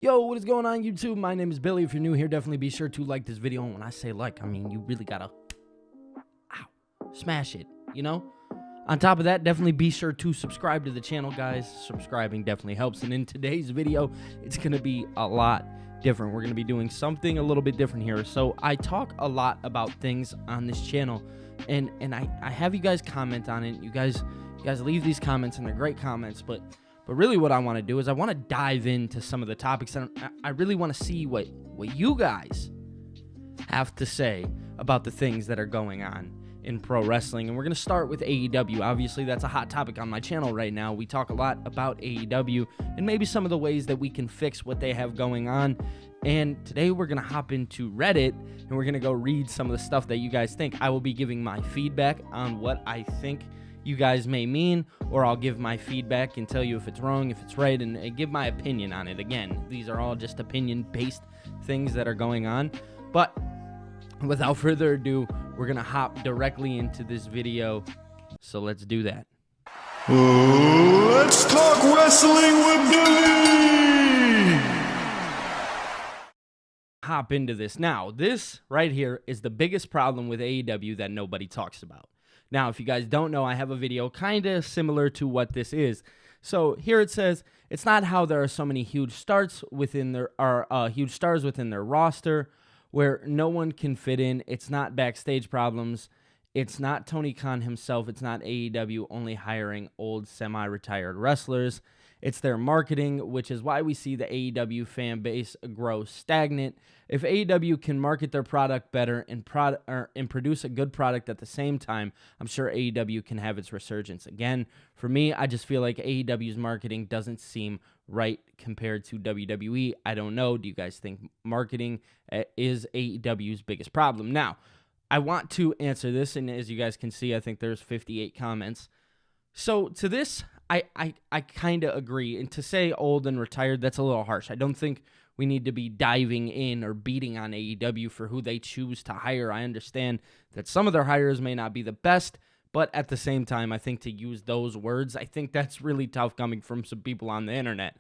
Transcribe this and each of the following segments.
Yo, what is going on, YouTube? My name is Billy. If you're new here, definitely be sure to like this video. And when I say like, I mean, you really gotta smash it, you know? On top of that, definitely be sure to subscribe to the channel, guys. Subscribing definitely helps. And in today's video, it's gonna be a lot different. We're gonna be doing something a little bit different here. So I talk a lot about things on this channel, and I have you guys comment on it. You guys leave these comments, and they're great comments, but really what I want to do is I want to dive into some of the topics, and I really want to see what you guys have to say about the things that are going on in pro wrestling. And we're going to start with AEW. Obviously, that's a hot topic on my channel right now. We talk a lot about AEW and maybe some of the ways that we can fix what they have going on. And today we're going to hop into Reddit, and we're going to go read some of the stuff that you guys think. I will be giving my feedback on what I think you guys may mean, or I'll give my feedback and tell you if it's wrong, if it's right, and give my opinion on it. Again, these are all just opinion-based things that are going on. But without further ado, we're going to hop directly into this video. So let's do that. Let's talk wrestling with Billy! Hop into this. Now, this right here is the biggest problem with AEW that nobody talks about. Now, if you guys don't know, I have a video kind of similar to what this is. So here it says, it's not how there are so many huge stars within their roster where no one can fit in. It's not backstage problems. It's not Tony Khan himself. It's not AEW only hiring old semi-retired wrestlers. It's their marketing, which is why we see the AEW fan base grow stagnant. If AEW can market their product better and produce a good product at the same time, I'm sure AEW can have its resurgence. Again, for me, I just feel like AEW's marketing doesn't seem right compared to WWE. I don't know. Do you guys think marketing is AEW's biggest problem? Now, I want to answer this, and as you guys can see, I think there's 58 comments. So to this, I kind of agree. And to say old and retired, that's a little harsh. I don't think we need to be diving in or beating on AEW for who they choose to hire. I understand that some of their hires may not be the best, but at the same time, I think to use those words, I think that's really tough coming from some people on the internet.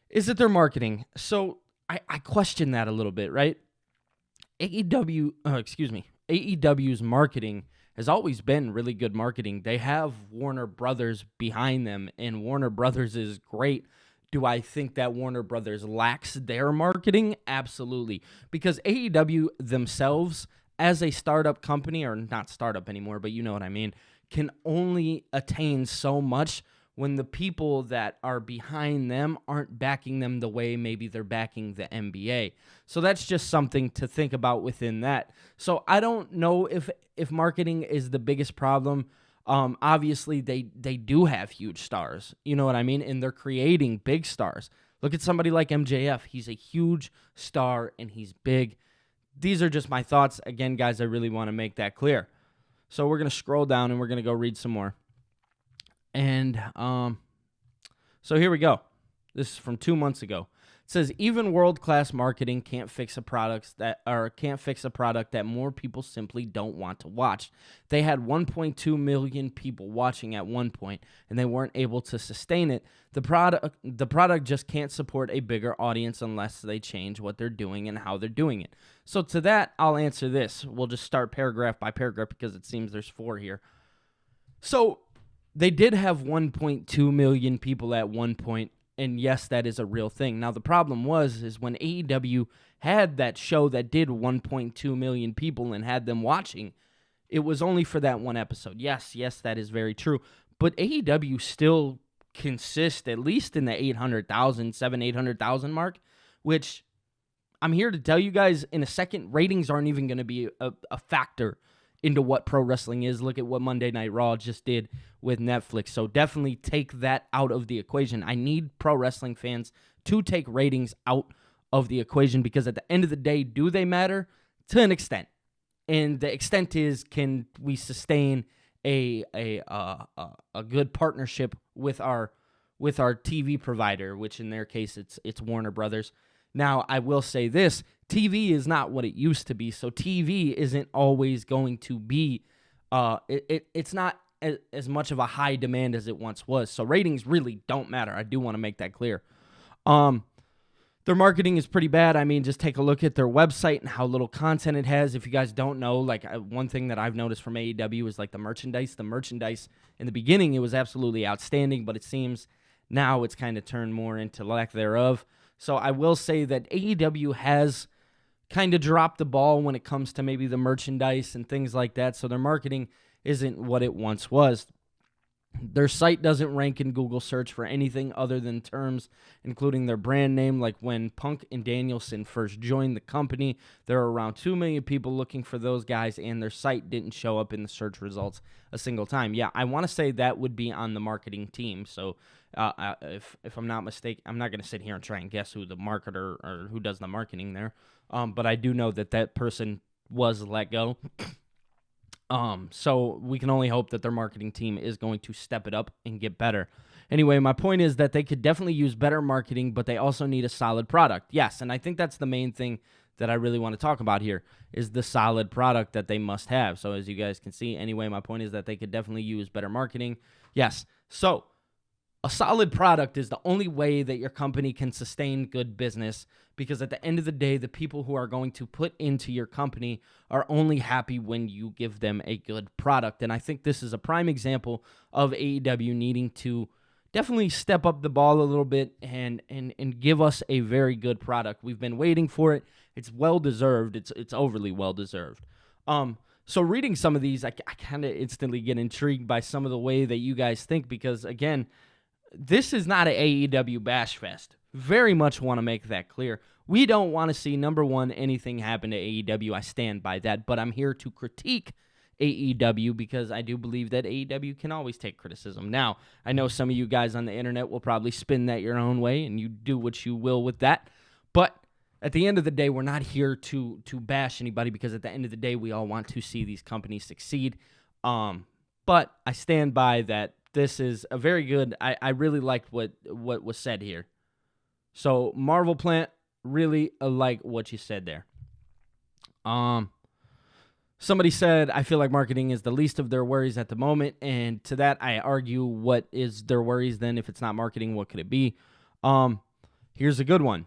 Is it their marketing? So I question that a little bit, right? AEW's marketing has always been really good marketing. They have Warner Brothers behind them, and Warner Brothers is great. Do I think that Warner Brothers lacks their marketing? Absolutely. Because AEW themselves, as a startup company, or not startup anymore, but you know what I mean, can only attain so much when the people that are behind them aren't backing them the way maybe they're backing the NBA. So that's just something to think about within that. So I don't know if marketing is the biggest problem. Obviously, they do have huge stars. You know what I mean? And they're creating big stars. Look at somebody like MJF. He's a huge star, and he's big. These are just my thoughts. Again, guys, I really want to make that clear. So we're going to scroll down, and we're going to go read some more. And so here we go. This is from 2 months ago. It says even world-class marketing can't fix a product that more people simply don't want to watch. They had 1.2 million people watching at one point, and they weren't able to sustain it. The product just can't support a bigger audience unless they change what they're doing and how they're doing it. So to that, I'll answer this. We'll just start paragraph by paragraph because it seems there's 4 here. So they did have 1.2 million people at one point, and yes, that is a real thing. Now, the problem is when AEW had that show that did 1.2 million people and had them watching, it was only for that one episode. Yes, that is very true. But AEW still consists at least in the 800,000 mark, which I'm here to tell you guys in a second, ratings aren't even going to be a factor into what pro wrestling is. Look at what Monday Night Raw just did with Netflix. So definitely take that out of the equation. I need pro wrestling fans to take ratings out of the equation because at the end of the day, do they matter? To an extent. And the extent is, can we sustain a good partnership with our TV provider, which in their case it's Warner Brothers. Now, I will say this, TV is not what it used to be, so TV isn't always going to be, it's not as much of a high demand as it once was, so ratings really don't matter. I do want to make that clear. Their marketing is pretty bad. I mean, just take a look at their website and how little content it has. If you guys don't know, one thing that I've noticed from AEW is like the merchandise. The merchandise in the beginning, it was absolutely outstanding, but it seems now it's kind of turned more into lack thereof. So I will say that AEW has kind of dropped the ball when it comes to maybe the merchandise and things like that. So their marketing isn't what it once was. Their site doesn't rank in Google search for anything other than terms, including their brand name. Like when Punk and Danielson first joined the company, there were around 2 million people looking for those guys, and their site didn't show up in the search results a single time. Yeah, I want to say that would be on the marketing team. So if I'm not mistaken, I'm not going to sit here and try and guess who the marketer or who does the marketing there. But I do know that person was let go. So we can only hope that their marketing team is going to step it up and get better. Anyway, my point is that they could definitely use better marketing, but they also need a solid product. Yes, and I think that's the main thing that I really want to talk about here is the solid product that they must have. So as you guys can see, anyway, my point is that they could definitely use better marketing. Yes, so a solid product is the only way that your company can sustain good business, because at the end of the day, the people who are going to put into your company are only happy when you give them a good product. And I think this is a prime example of AEW needing to definitely step up the ball a little bit and give us a very good product. We've been waiting for it. It's well-deserved. It's overly well-deserved. So reading some of these, I kind of instantly get intrigued by some of the way that you guys think, because, again, this is not an AEW bash fest. Very much want to make that clear. We don't want to see, number one, anything happen to AEW. I stand by that. But I'm here to critique AEW because I do believe that AEW can always take criticism. Now, I know some of you guys on the internet will probably spin that your own way, and you do what you will with that. But at the end of the day, we're not here to bash anybody, because at the end of the day, we all want to see these companies succeed. But I stand by that. This is a very good. I really liked what was said here. So Marvel Plant, really like what you said there. Somebody said, I feel like marketing is the least of their worries at the moment. And to that, I argue, what is their worries then? If it's not marketing, what could it be? Here's a good one.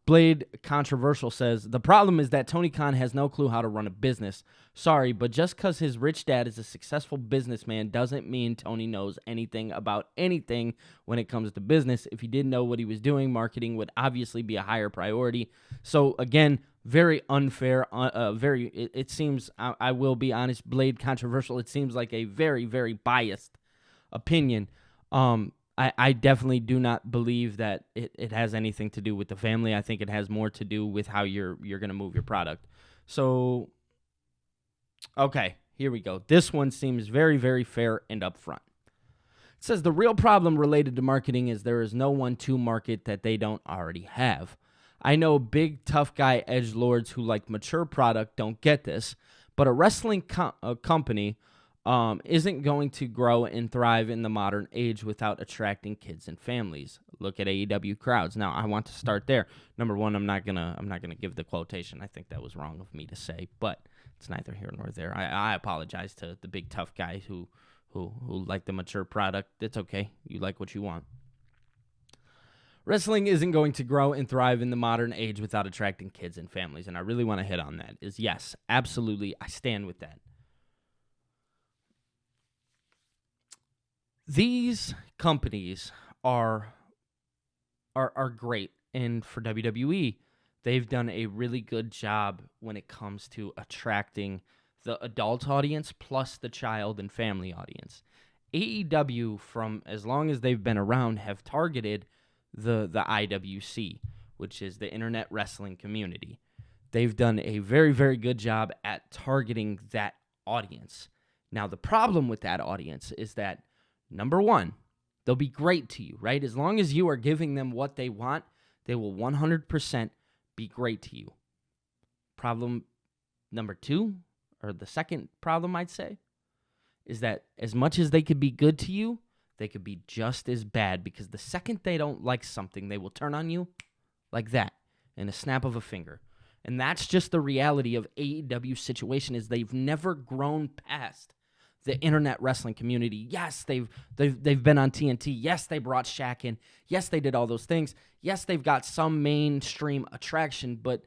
Blade Controversial says, the problem is that Tony Khan has no clue how to run a business. Sorry, but just because his rich dad is a successful businessman doesn't mean Tony knows anything about anything when it comes to business. If he didn't know what he was doing, marketing would obviously be a higher priority. So again, very unfair. It seems, I will be honest, Blade Controversial, it seems like a very, very biased opinion. I definitely do not believe that it has anything to do with the family. I think it has more to do with how you're going to move your product. So, okay, here we go. This one seems very, very fair and upfront. It says, the real problem related to marketing is there is no one to market that they don't already have. I know big, tough guy edgelords who like mature product don't get this, but a wrestling company isn't going to grow and thrive in the modern age without attracting kids and families. Look at AEW crowds. Now, I want to start there. Number one, I'm not gonna give the quotation. I think that was wrong of me to say, but it's neither here nor there. I apologize to the big tough guy who like the mature product. It's okay. You like what you want. Wrestling isn't going to grow and thrive in the modern age without attracting kids and families, and I really want to hit on that. Is yes, absolutely, I stand with that. These companies are great, and for WWE, they've done a really good job when it comes to attracting the adult audience plus the child and family audience. AEW, from as long as they've been around, have targeted the IWC, which is the Internet Wrestling Community. They've done a very, very good job at targeting that audience. Now, the problem with that audience is that, number one, they'll be great to you, right? As long as you are giving them what they want, they will 100% be great to you. Problem number two, or the second problem I'd say, is that as much as they could be good to you, they could be just as bad, because the second they don't like something, they will turn on you like that in a snap of a finger. And that's just the reality of AEW's situation, is they've never grown past the internet wrestling community. Yes, they've been on TNT. Yes, they brought Shaq in. Yes, they did all those things. Yes, they've got some mainstream attraction, but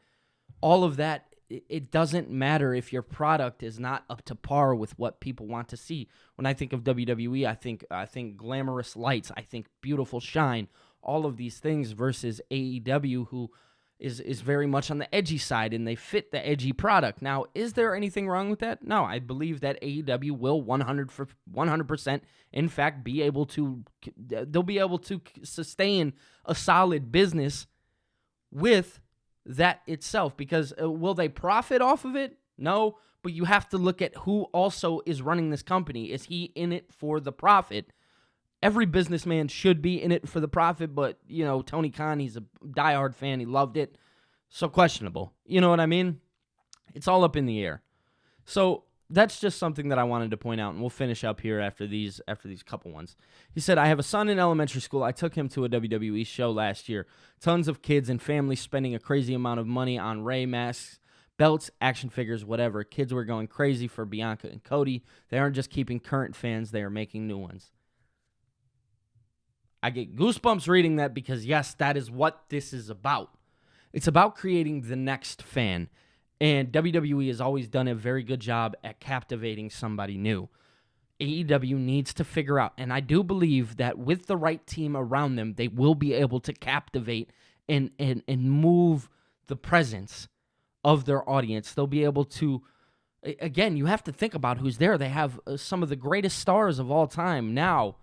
all of that, it doesn't matter if your product is not up to par with what people want to see. When I think of WWE, I think glamorous lights, I think beautiful shine, all of these things versus AEW, who is very much on the edgy side, and they fit the edgy product. Now, is there anything wrong with that? No, I believe that AEW will 100%, in fact, they'll be able to sustain a solid business with that itself, because will they profit off of it? No, but you have to look at who also is running this company. Is he in it for the profit? Every businessman should be in it for the profit, but, Tony Khan, he's a diehard fan. He loved it. So questionable. You know what I mean? It's all up in the air. So that's just something that I wanted to point out, and we'll finish up here after these couple ones. He said, I have a son in elementary school. I took him to a WWE show last year. Tons of kids and families spending a crazy amount of money on Ray masks, belts, action figures, whatever. Kids were going crazy for Bianca and Cody. They aren't just keeping current fans. They are making new ones. I get goosebumps reading that because, yes, that is what this is about. It's about creating the next fan. And WWE has always done a very good job at captivating somebody new. AEW needs to figure out, and I do believe that with the right team around them, they will be able to captivate and move the presence of their audience. They'll be able to, again, you have to think about who's there. They have some of the greatest stars of all time now.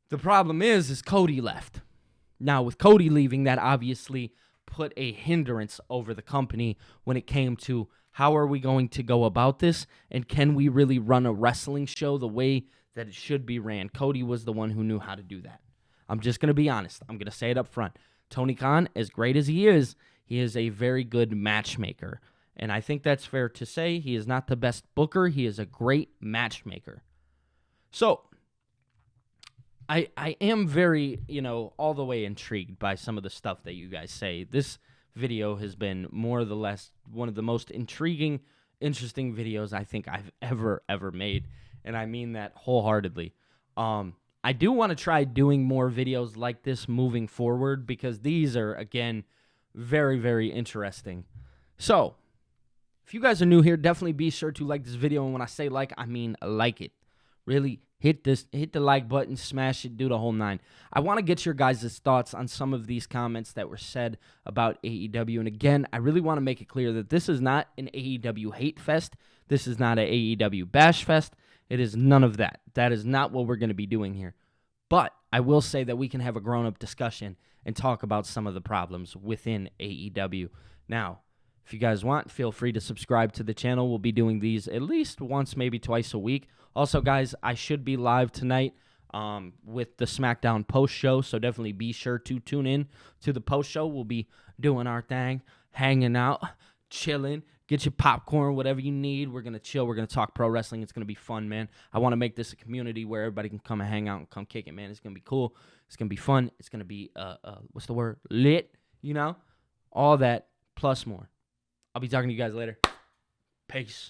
The problem is Cody left. Now, with Cody leaving, that obviously put a hindrance over the company when it came to how are we going to go about this, and can we really run a wrestling show the way that it should be ran? Cody was the one who knew how to do that. I'm just going to be honest. I'm going to say it up front. Tony Khan, as great as he is a very good matchmaker. And I think that's fair to say. He is not the best booker. He is a great matchmaker. So, I am very, all the way intrigued by some of the stuff that you guys say. This video has been more or less one of the most intriguing, interesting videos I think I've ever made. And I mean that wholeheartedly. I do want to try doing more videos like this moving forward, because these are, again, very, very interesting. So, if you guys are new here, definitely be sure to like this video. And when I say like, I mean like it. Really hit the like button, smash it, do the whole 9. I want to get your guys' thoughts on some of these comments that were said about AEW. And again, I really want to make it clear that this is not an AEW hate fest. This is not an AEW bash fest. It is none of that. That is not what we're going to be doing here. But I will say that we can have a grown-up discussion and talk about some of the problems within AEW. Now, if you guys want, feel free to subscribe to the channel. We'll be doing these at least once, maybe twice a week. Also, guys, I should be live tonight with the SmackDown post show, so definitely be sure to tune in to the post show. We'll be doing our thing, hanging out, chilling. Get your popcorn, whatever you need. We're going to chill. We're going to talk pro wrestling. It's going to be fun, man. I want to make this a community where everybody can come and hang out and come kick it, man. It's going to be cool. It's going to be fun. It's going to be, what's the word? Lit, All that plus more. I'll be talking to you guys later. Peace.